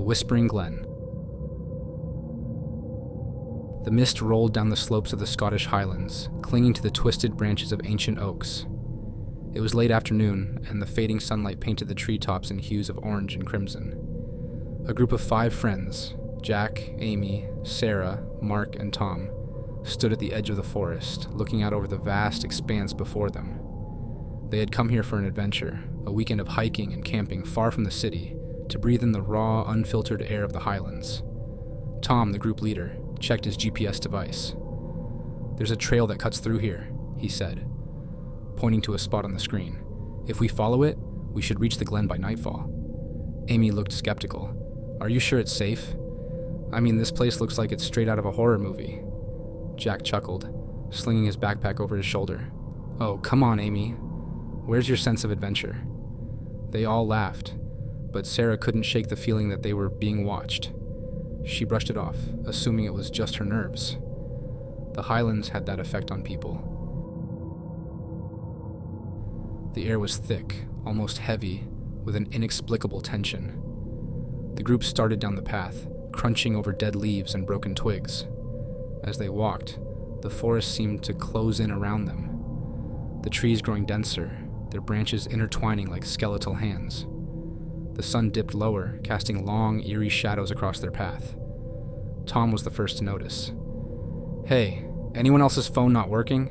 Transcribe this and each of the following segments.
Whispering Glen. The mist rolled down the slopes of the Scottish Highlands, clinging to the twisted branches of ancient oaks. It was late afternoon, and the fading sunlight painted the treetops in hues of orange and crimson. A group of 5 friends, Jack, Amy, Sarah, Mark, and Tom, stood at the edge of the forest, looking out over the vast expanse before them. They had come here for an adventure, a weekend of hiking and camping far from the city, to breathe in the raw, unfiltered air of the Highlands. Tom, the group leader, checked his GPS device. "There's a trail that cuts through here," he said, pointing to a spot on the screen. "If we follow it, we should reach the glen by nightfall." Amy looked skeptical. "Are you sure it's safe? I mean, this place looks like it's straight out of a horror movie." Jack chuckled, slinging his backpack over his shoulder. "Oh, come on, Amy. Where's your sense of adventure?" They all laughed, but Sarah couldn't shake the feeling that they were being watched. She brushed it off, assuming it was just her nerves. The Highlands had that effect on people. The air was thick, almost heavy, with an inexplicable tension. The group started down the path, crunching over dead leaves and broken twigs. As they walked, the forest seemed to close in around them, the trees growing denser, their branches intertwining like skeletal hands. The sun dipped lower, casting long, eerie shadows across their path. Tom was the first to notice. "Hey, anyone else's phone not working?"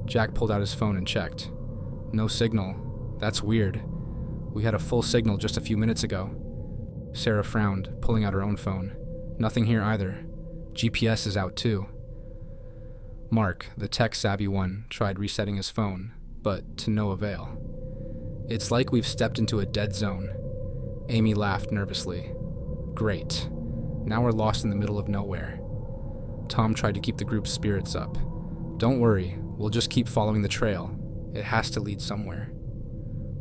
Jack pulled out his phone and checked. "No signal. That's weird. We had a full signal just a few minutes ago." Sarah frowned, pulling out her own phone. "Nothing here either. GPS is out too." Mark, the tech-savvy one, tried resetting his phone, but to no avail. "It's like we've stepped into a dead zone." Amy laughed nervously. "Great. Now we're lost in the middle of nowhere." Tom tried to keep the group's spirits up. "Don't worry, we'll just keep following the trail. It has to lead somewhere."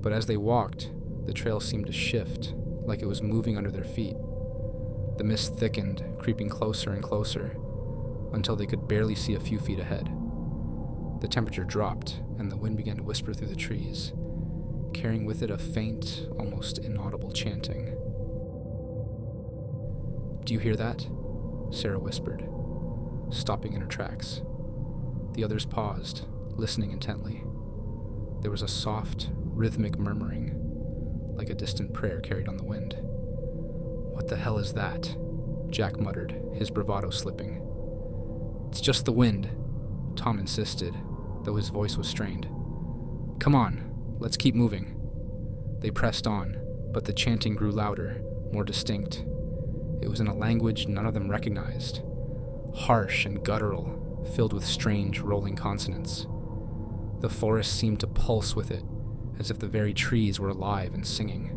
But as they walked, the trail seemed to shift, like it was moving under their feet. The mist thickened, creeping closer and closer, until they could barely see a few feet ahead. The temperature dropped, and the wind began to whisper through the trees, carrying with it a faint, almost inaudible chanting. "Do you hear that?" Sarah whispered, stopping in her tracks. The others paused, listening intently. There was a soft, rhythmic murmuring, like a distant prayer carried on the wind. "What the hell is that?" Jack muttered, his bravado slipping. "It's just the wind," Tom insisted, though his voice was strained. "Come on, let's keep moving." They pressed on, but the chanting grew louder, more distinct. It was in a language none of them recognized, harsh and guttural, filled with strange, rolling consonants. The forest seemed to pulse with it, as if the very trees were alive and singing.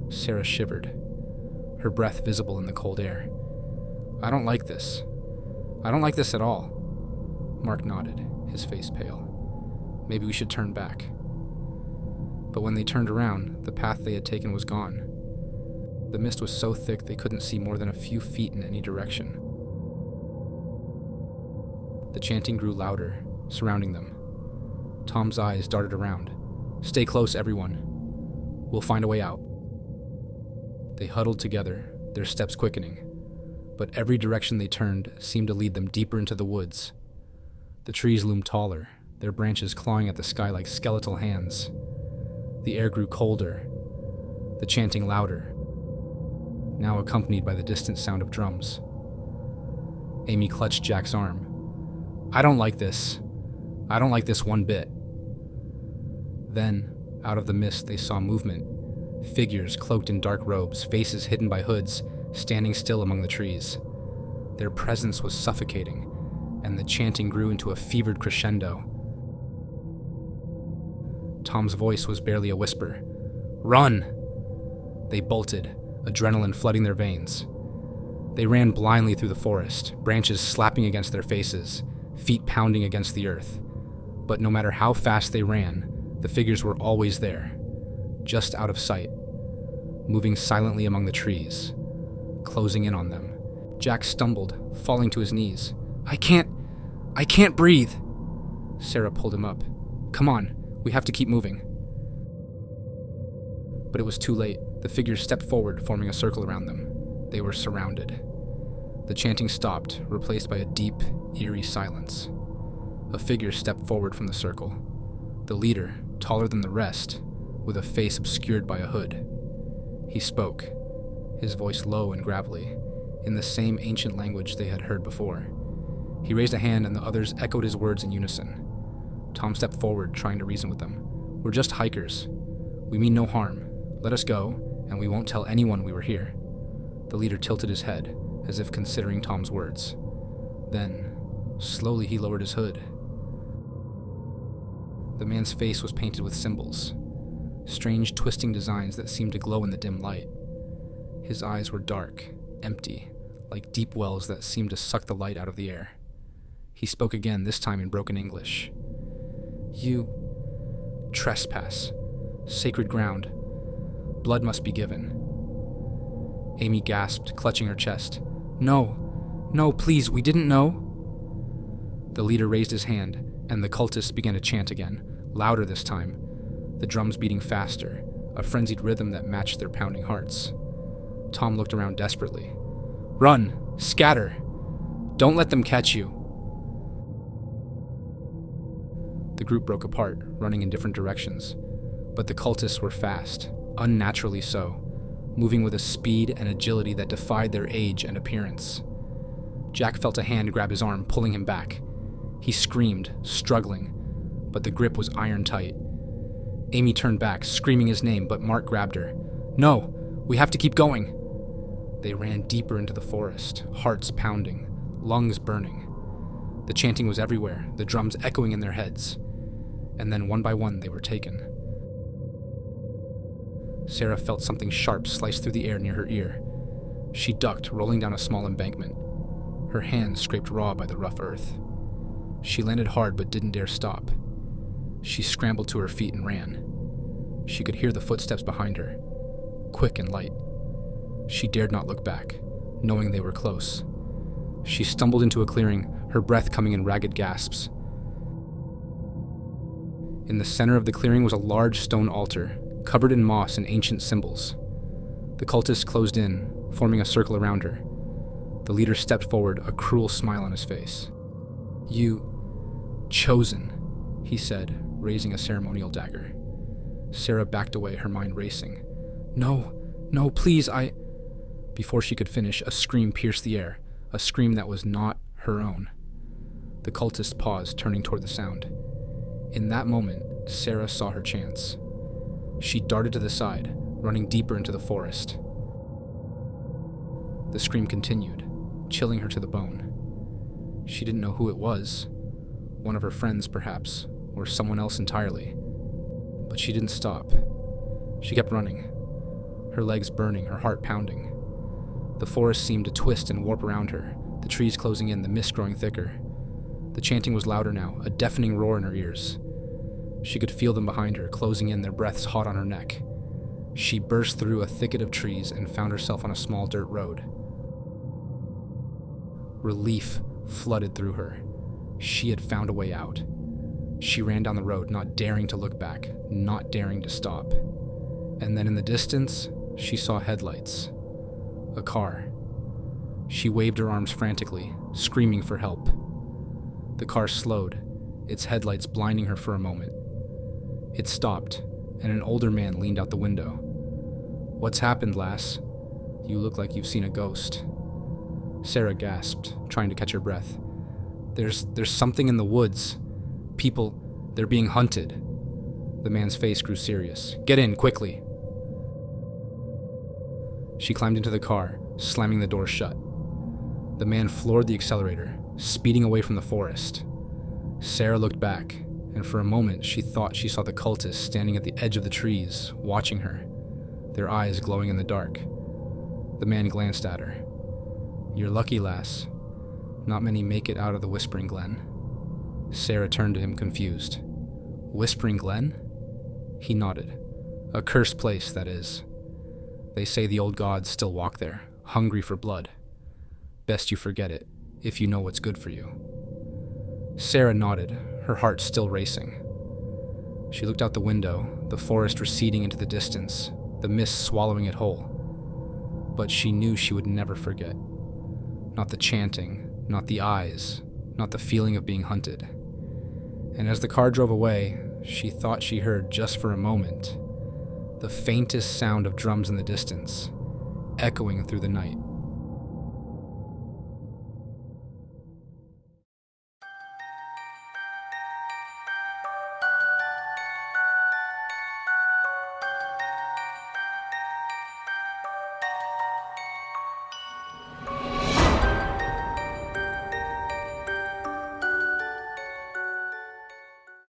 Sarah shivered, her breath visible in the cold air. "I don't like this. I don't like this at all." Mark nodded, his face pale. "Maybe we should turn back." But when they turned around, the path they had taken was gone. The mist was so thick they couldn't see more than a few feet in any direction. The chanting grew louder, surrounding them. Tom's eyes darted around. "Stay close, everyone. We'll find a way out." They huddled together, their steps quickening, but every direction they turned seemed to lead them deeper into the woods. The trees loomed taller, their branches clawing at the sky like skeletal hands. The air grew colder, the chanting louder, now accompanied by the distant sound of drums. Amy clutched Jack's arm. "I don't like this. I don't like this one bit." Then, out of the mist, they saw movement. Figures cloaked in dark robes, faces hidden by hoods, standing still among the trees. Their presence was suffocating, and the chanting grew into a fevered crescendo. Tom's voice was barely a whisper. "Run!" They bolted, adrenaline flooding their veins. They ran blindly through the forest, branches slapping against their faces, feet pounding against the earth. But no matter how fast they ran, the figures were always there, just out of sight, moving silently among the trees, closing in on them. Jack stumbled, falling to his knees. I can't breathe." Sarah pulled him up. "Come on, we have to keep moving." But it was too late. The figures stepped forward, forming a circle around them. They were surrounded. The chanting stopped, replaced by a deep, eerie silence. A figure stepped forward from the circle. The leader, taller than the rest, with a face obscured by a hood. He spoke, his voice low and gravelly, in the same ancient language they had heard before. He raised a hand and the others echoed his words in unison. Tom stepped forward, trying to reason with them. "We're just hikers. We mean no harm. Let us go, and we won't tell anyone we were here." The leader tilted his head, as if considering Tom's words. Then, slowly he lowered his hood. The man's face was painted with symbols, strange twisting designs that seemed to glow in the dim light. His eyes were dark, empty, like deep wells that seemed to suck the light out of the air. He spoke again, this time in broken English. "You trespass. Sacred ground. Blood must be given." Amy gasped, clutching her chest. No, please, we didn't know." The leader raised his hand, and the cultists began to chant again, louder this time, the drums beating faster, a frenzied rhythm that matched their pounding hearts. Tom looked around desperately. "Run! Scatter! Don't let them catch you!" The group broke apart, running in different directions, but the cultists were fast, unnaturally so, moving with a speed and agility that defied their age and appearance. Jack felt a hand grab his arm, pulling him back. He screamed, struggling, but the grip was iron tight. Amy turned back, screaming his name, but Mark grabbed her. "No, we have to keep going." They ran deeper into the forest, hearts pounding, lungs burning. The chanting was everywhere, the drums echoing in their heads. And then one by one they were taken. Sarah felt something sharp slice through the air near her ear. She ducked, rolling down a small embankment. Her hands scraped raw by the rough earth. She landed hard but didn't dare stop. She scrambled to her feet and ran. She could hear the footsteps behind her, quick and light. She dared not look back, knowing they were close. She stumbled into a clearing, her breath coming in ragged gasps. In the center of the clearing was a large stone altar, covered in moss and ancient symbols. The cultists closed in, forming a circle around her. The leader stepped forward, a cruel smile on his face. "You... chosen," he said, raising a ceremonial dagger. Sarah backed away, her mind racing. No, please, I... Before she could finish, a scream pierced the air, a scream that was not her own. The cultist paused, turning toward the sound. In that moment, Sarah saw her chance. She darted to the side, running deeper into the forest. The scream continued, chilling her to the bone. She didn't know who it was. One of her friends, perhaps, or someone else entirely. But she didn't stop. She kept running, her legs burning, her heart pounding. The forest seemed to twist and warp around her, the trees closing in, the mist growing thicker. The chanting was louder now, a deafening roar in her ears. She could feel them behind her, closing in, their breaths hot on her neck. She burst through a thicket of trees and found herself on a small dirt road. Relief flooded through her. She had found a way out. She ran down the road, not daring to look back, not daring to stop. And then in the distance, she saw headlights. A car. She waved her arms frantically, screaming for help. The car slowed, its headlights blinding her for a moment. It stopped, and an older man leaned out the window. "What's happened, lass? You look like you've seen a ghost." Sarah gasped, trying to catch her breath. There's something in the woods. People, they're being hunted." The man's face grew serious. "Get in, quickly." She climbed into the car, slamming the door shut. The man floored the accelerator, speeding away from the forest. Sarah looked back, and for a moment she thought she saw the cultists standing at the edge of the trees, watching her, their eyes glowing in the dark. The man glanced at her. "You're lucky, lass. Not many make it out of the Whispering Glen." Sarah turned to him, confused. "Whispering Glen?" He nodded. "A cursed place, that is. They say the old gods still walk there, hungry for blood. Best you forget it, if you know what's good for you." Sarah nodded, her heart still racing. She looked out the window, the forest receding into the distance, the mist swallowing it whole. but she knew she would never forget. Not the chanting, not the eyes, not the feeling of being hunted. And as the car drove away, she thought she heard, just for a moment, the faintest sound of drums in the distance, echoing through the night.